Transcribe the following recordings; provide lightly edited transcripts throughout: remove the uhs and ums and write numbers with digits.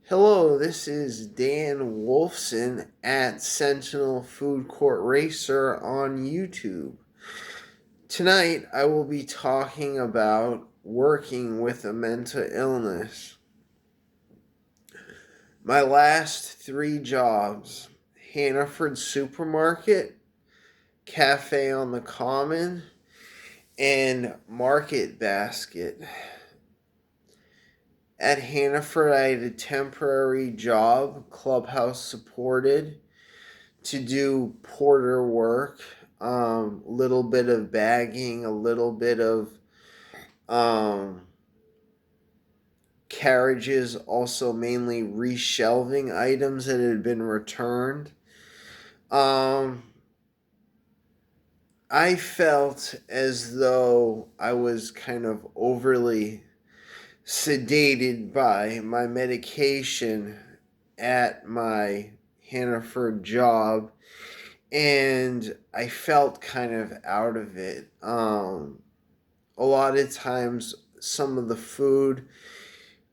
Hello, this is Dan Wolfson at Sentinel Food Court Racer on YouTube. Tonight I will be talking about working with a mental illness. My last three jobs: Hannaford Supermarket, Cafe on the Common, and Market Basket. At Hannaford, I had a temporary job, clubhouse supported, to do porter work, little bit of bagging, a little bit of um, carriages, also mainly reshelving items that had been returned. Um, I felt as though I was kind of overly sedated by my medication at my Hannaford job, and I felt kind of out of it. A lot of times, some of the food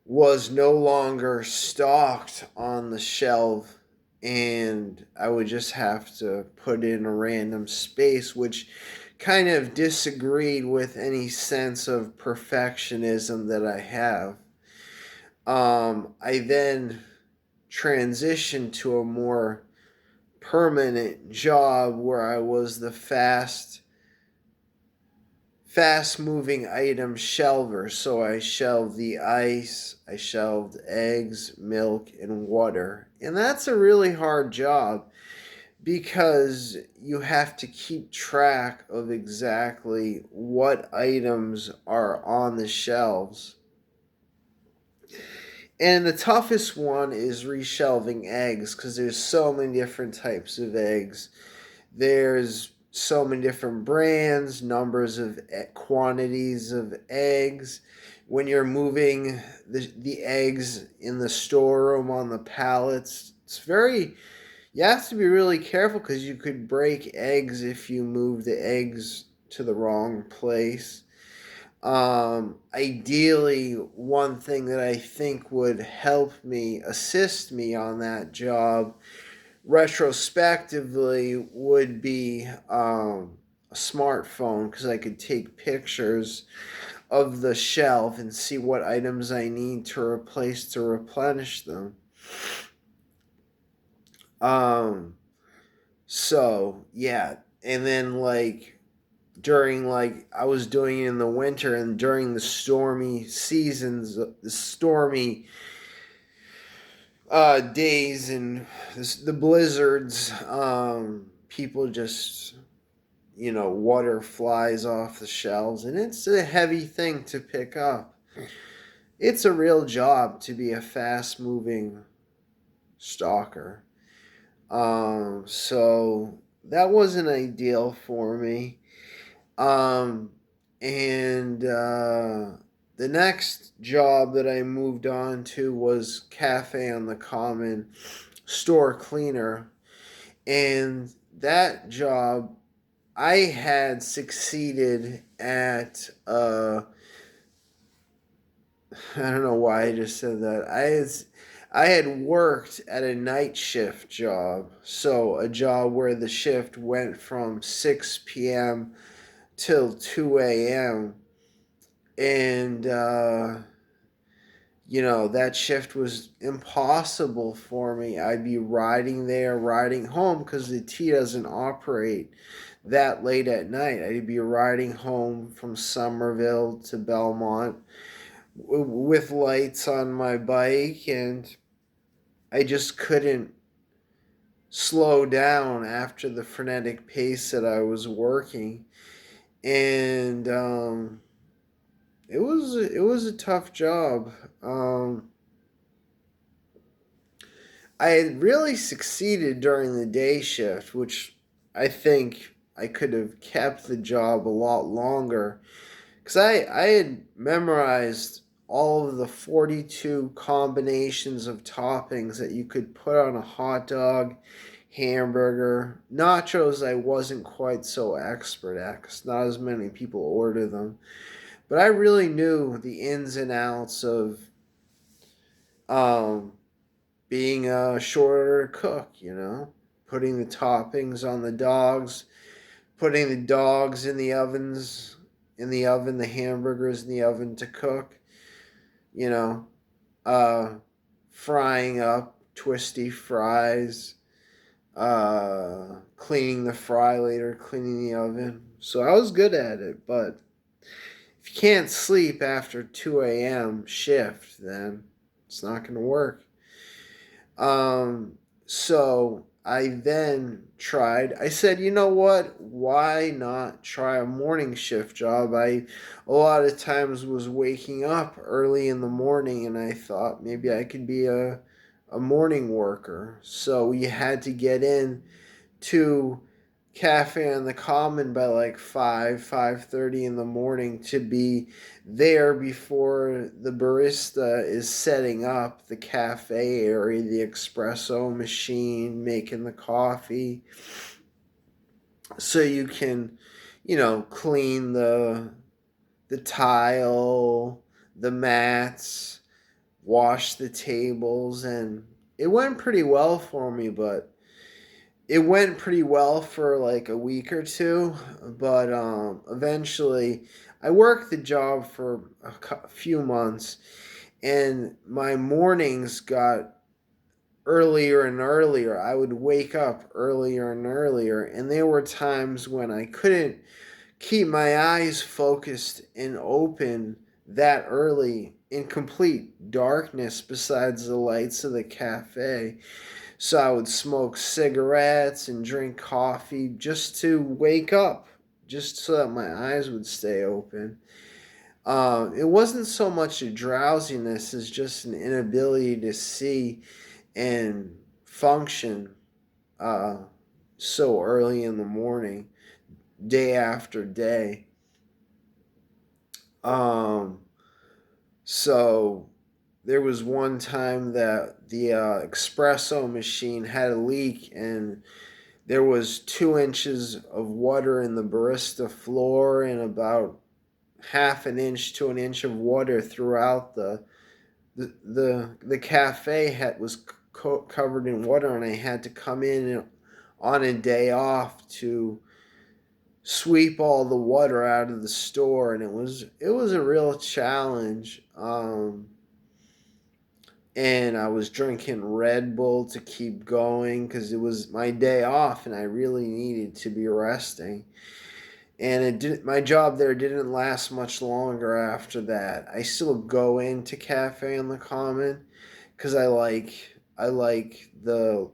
was no longer stocked on the shelf, and I would just have to put in a random space, which kind of disagreed with any sense of perfectionism that I have. I then transitioned to a more permanent job where I was the fast moving item shelver. So I shelved the ice, I shelved eggs, milk, and water. And that's a really hard job because you have to keep track of exactly what items are on the shelves. And the toughest one is reshelving eggs because there's so many different types of eggs. There's so many different brands, numbers of quantities of eggs. When you're moving the eggs in the storeroom on the pallets, you have to be really careful because you could break eggs if you move the eggs to the wrong place. Ideally, one thing that I think would assist me on that job retrospectively would be a smartphone because I could take pictures of the shelf and see what items I need to replace to replenish them. Um, so yeah, and then during I was doing it in the winter and during the stormy seasons, the stormy days and the blizzards, people just water flies off the shelves, and it's a heavy thing to pick up. It's a real job to be a fast moving stalker. So that wasn't ideal for me. Um, and The next job that I moved on to was Cafe on the Common, store cleaner. And that job, I had succeeded at, I don't know why I just said that. I had worked at a night shift job. So a job where the shift went from 6 p.m. till 2 a.m. And, that shift was impossible for me. I'd be riding there, riding home because the T doesn't operate that late at night. I'd be riding home from Somerville to Belmont with lights on my bike, and I just couldn't slow down after the frenetic pace that I was working. And it was a tough job. I had really succeeded during the day shift, which I think I could have kept the job a lot longer because I had memorized all of the 42 combinations of toppings that you could put on a hot dog, hamburger. Nachos, I wasn't quite so expert at because not as many people order them. But I really knew the ins and outs of um, being a shorter cook, putting the toppings on the dogs, putting the dogs in the oven, the hamburgers in the oven to cook, you know, uh, frying up twisty fries, cleaning the fry later, cleaning the oven. So I was good at it, but if you can't sleep after 2 a.m. shift, then it's not going to work. Um, so I then tried. I said, you know what? Why not try a morning shift job? I a lot of times was waking up early in the morning, and I thought maybe I could be a morning worker. So we had to get in to Cafe on the Common by like 5:30 in the morning to be there before the barista is setting up the cafe area, the espresso machine, making the coffee, so you can, clean the tile, the mats, wash the tables. And it went pretty well for me, but it went pretty well for like a week or two, but eventually I worked the job for a few months, and my mornings got earlier and earlier. I would wake up earlier and earlier, and there were times when I couldn't keep my eyes focused and open that early in complete darkness besides the lights of the cafe. So I would smoke cigarettes and drink coffee just to wake up, just so that my eyes would stay open. It wasn't so much a drowsiness as just an inability to see and function uh, so early in the morning, day after day. Um, so there was one time that the espresso machine had a leak, and there was 2 inches of water in the barista floor and about half an inch to an inch of water throughout the cafe was covered in water, and I had to come in on a day off to sweep all the water out of the store, and it was a real challenge. And I was drinking Red Bull to keep going because it was my day off and I really needed to be resting. And my job there didn't last much longer after that. I still go into Cafe on the Common because I like the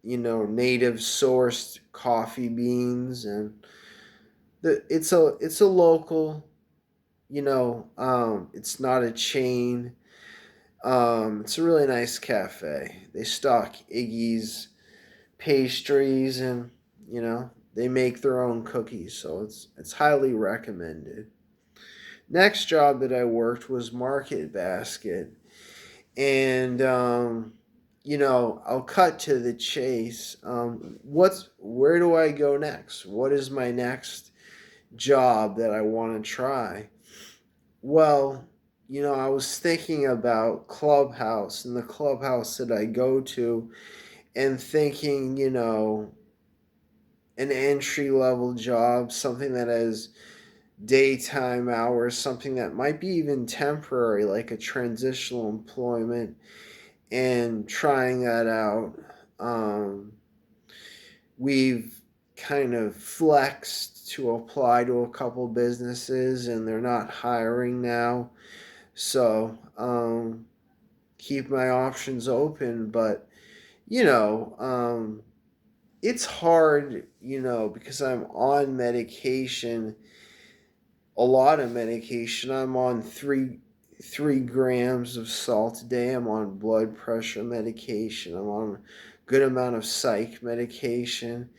native sourced coffee beans, and it's a local, it's not a chain. It's a really nice cafe. They stock Iggy's pastries, and they make their own cookies, so it's highly recommended. Next job that I worked was Market Basket, and I'll cut to the chase. Where do I go next? What is my next job that I want to try? Well, I was thinking about Clubhouse and the clubhouse that I go to, and thinking, an entry level job, something that has daytime hours, something that might be even temporary, like a transitional employment, and trying that out. Um, we've kind of flexed to apply to a couple businesses, and they're not hiring now. So, keep my options open, but you know, um, it's hard, because I'm on medication, a lot of medication. I'm on 3 grams of salt a day. I'm on blood pressure medication. I'm on a good amount of psych medication,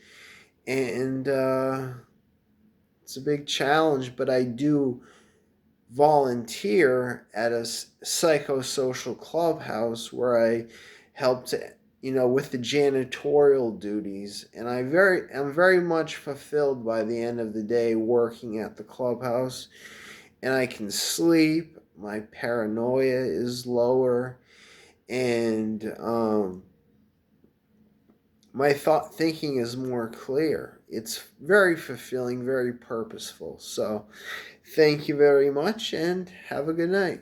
and it's a big challenge. But I do volunteer at a psychosocial clubhouse where I help to, with the janitorial duties, and I'm very much fulfilled by the end of the day working at the clubhouse, and I can sleep. My paranoia is lower, and my thought thinking is more clear. It's very fulfilling, very purposeful. So, thank you very much, and have a good night.